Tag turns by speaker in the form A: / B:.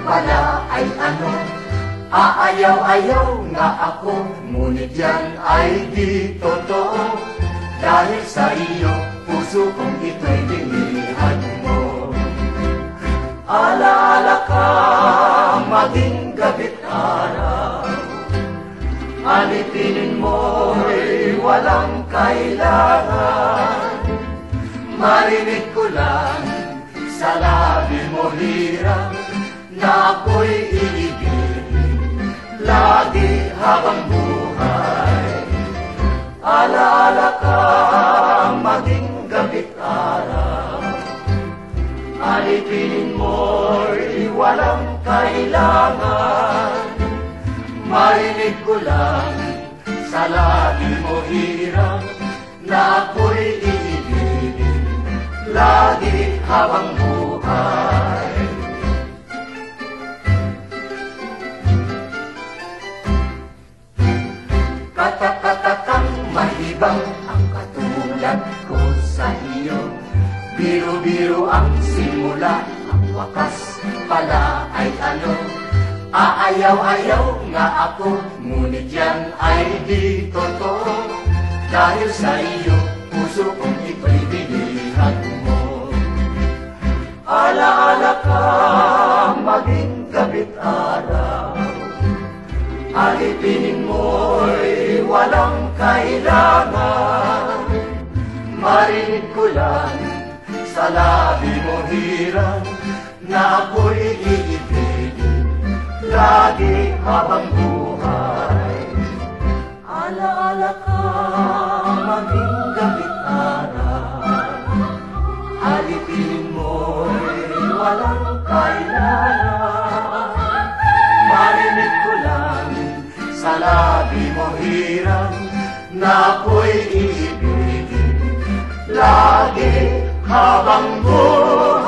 A: pala ay ano? Aayaw-ayaw nga ako, ngunit yan ay di totoo. Dahil sa iyo, puso kong ito'y dinihan mo. Alaala ka, maging gabi't araw, alipinin mo'y walang kailangan. Marinig ko lang sa labi mo hirang na ako'y iibigin lagi habang buhay. Alaala ka, maging gabi't araw, alipinin mo'y walang kailangan. Marinig ko lang sa labi mo hirang na ako'y iibigin lagi habang buhay. Katak-katakang mahibang ang katulad ko sa iyo. Biro-biro ang simula, ang wakas pala ay ano? Aayaw-ayaw nga ako, ngunit yan ay di totoo. Dahil sa iyo, puso kong ito'y bilihan mo. Alaala ka, maging gabi't araw, alipinin mo'y walang kailangan. Marinig ko lang sa labi mo hirang na ako'y iibigin lagi habang buhay. Alaala ka, maging gabi't araw, alipinin mo'y walang kailangan. Marinig ko lang sa labi mo hirang na ako'y iibigin lagi habang buhay.